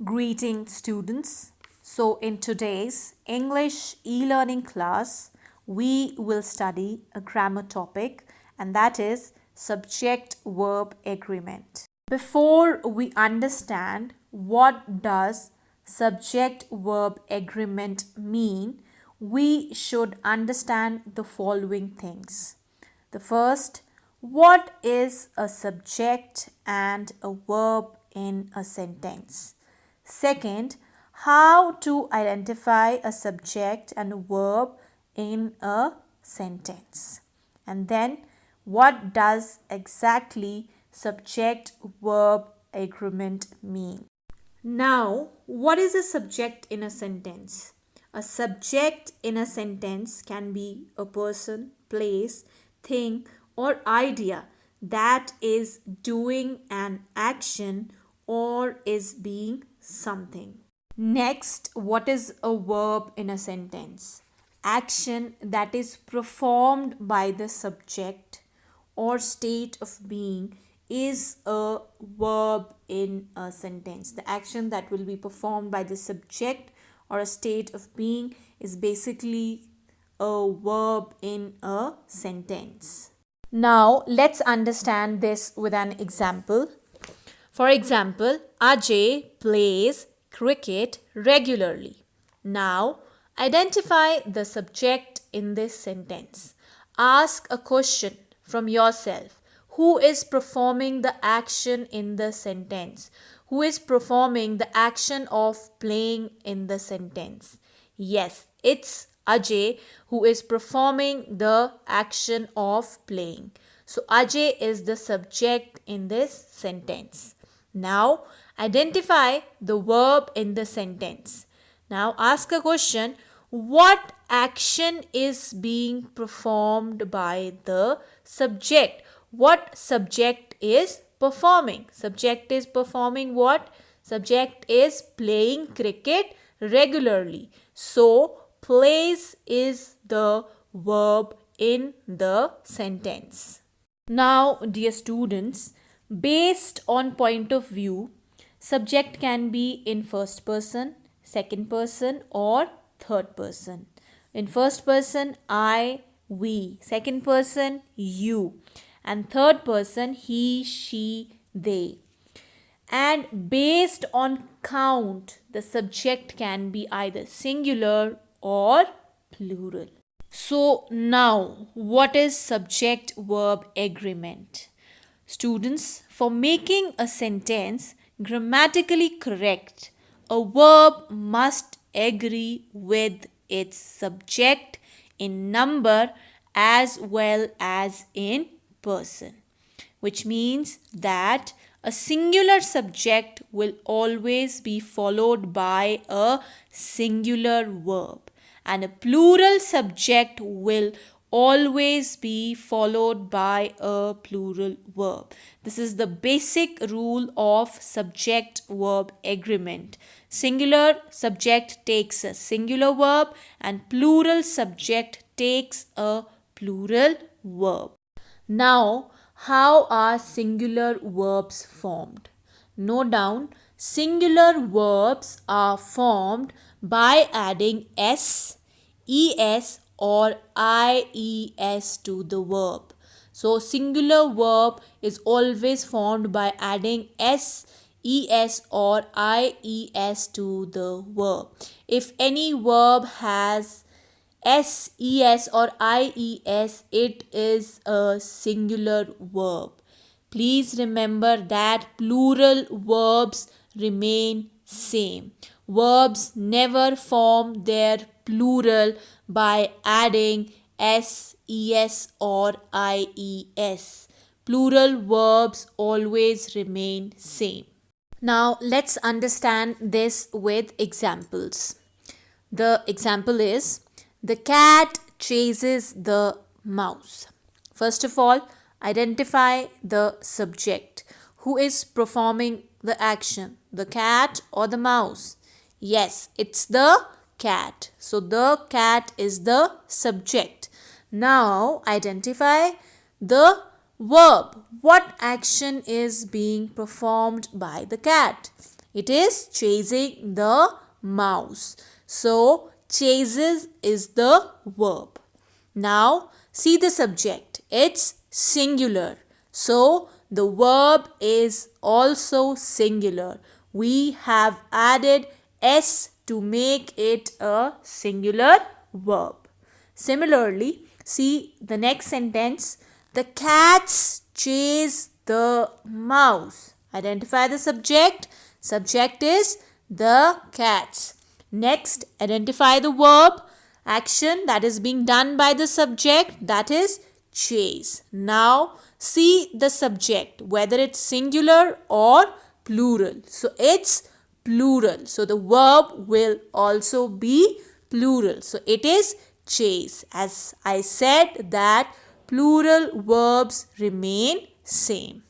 Greeting students. So in today's English e-learning class, we will study a grammar topic, and that is subject-verb agreement. Before we understand what does subject-verb agreement mean, we should understand the following things. The first, what is a subject and a verb in a sentence? Second, how to identify a subject and a verb in a sentence. And then, what does exactly subject-verb agreement mean? Now, what is a subject in a sentence? A subject in a sentence can be a person, place, thing, or idea that is doing an action or is being something. Next, what is a verb in a sentence? Action that is performed by the subject or state of being is a verb in a sentence. The action that will be performed by the subject or a state of being is basically a verb in a sentence. Now, let's understand this with an example. For example, Ajay plays cricket regularly. Now, identify the subject in this sentence. Ask a question from yourself. Who is performing the action in the sentence? Who is performing the action of playing in the sentence? Yes, it's Ajay who is performing the action of playing. So Ajay is the subject in this sentence. Now, identify the verb in the sentence. Now, ask a question. What action is being performed by the subject? What subject is performing? Subject is performing what? Subject is playing cricket regularly. So, plays is the verb in the sentence. Now, dear students, based on point of view, subject can be in first person, second person, or third person. In first person, I, we. Second person, you. And third person, he, she, they. And based on count, the subject can be either singular or plural. So now, what is subject-verb agreement? Students, for making a sentence grammatically correct, a verb must agree with its subject in number as well as in person, which means that a singular subject will always be followed by a singular verb, and a plural subject will always be followed by a plural verb. This is the basic rule of subject-verb agreement. Singular subject takes a singular verb and plural subject takes a plural verb. Now, how are singular verbs formed? Note down, singular verbs are formed by adding s, es, or ies to the verb. So, singular verb is always formed by adding s, es, or ies to the verb. If any verb has s, es, or ies, it is a singular verb. Please remember that plural verbs remain same. Verbs never form their plural by adding s, es, or ies. Plural verbs always remain same. Now let's understand this with examples. The example is, the cat chases the mouse. First of all, identify the subject. Who is performing the action? The cat or the mouse? Yes, it's the cat. So the cat is the subject. Now identify the verb. What action is being performed by the cat? It is chasing the mouse. So, chases is the verb. Now, see the subject. It's singular. So, the verb is also singular. We have added s to make it a singular verb. Similarly, see the next sentence. The cats chase the mouse. Identify the subject. Subject is the cats. Next, identify the verb action that is being done by the subject, that is chase. Now, see the subject, whether it's singular or plural. So, it's plural. So, the verb will also be plural. So, it is chase. As I said that plural verbs remain same.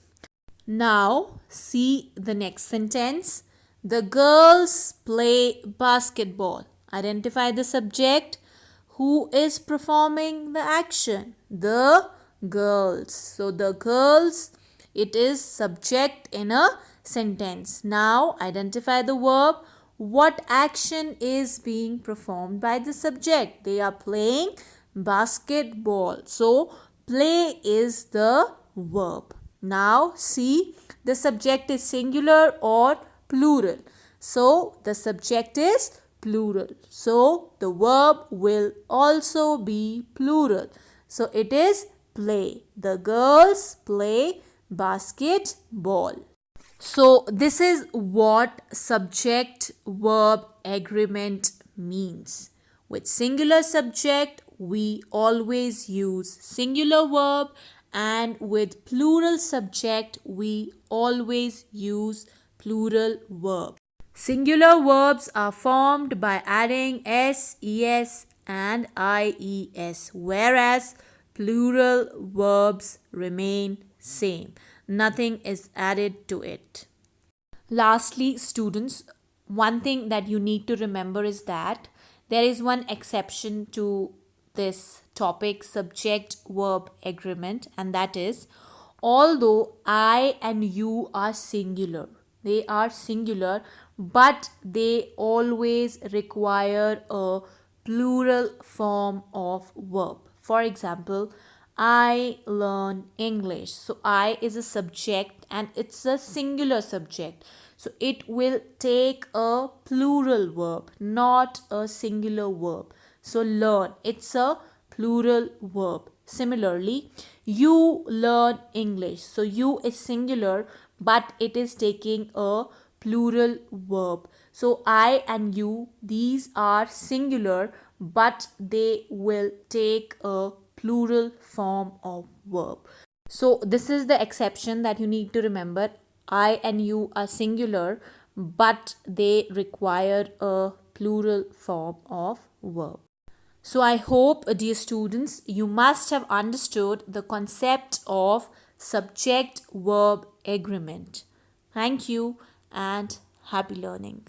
Now, see the next sentence. The girls play basketball. Identify the subject. Who is performing the action? The girls. So, the girls, it is subject in a sentence. Now, identify the verb. What action is being performed by the subject? They are playing basketball. So, play is the verb. Now, see, the subject is singular or plural. So, the subject is plural. So, the verb will also be plural. So, it is play. The girls play basketball. So, this is what subject-verb agreement means. With singular subject, we always use singular verb, and with plural subject, we always use plural verb. Singular verbs are formed by adding s, es, and ies, whereas plural verbs remain same. Nothing is added to it. Lastly, students, one thing that you need to remember is that there is one exception to this topic, subject verb agreement, and that is, although I and you are singular, they are singular, but they always require a plural form of verb. For example, I learn English. So, I is a subject and it's a singular subject. So, it will take a plural verb, not a singular verb. So, learn, it's a plural verb. Similarly, you learn English. So, you is singular, but it is taking a plural verb. So, I and you, these are singular, but they will take a plural form of verb. So, this is the exception that you need to remember. I and you are singular, but they require a plural form of verb. So, I hope, dear students, you must have understood the concept of subject verb agreement. Thank you and happy learning.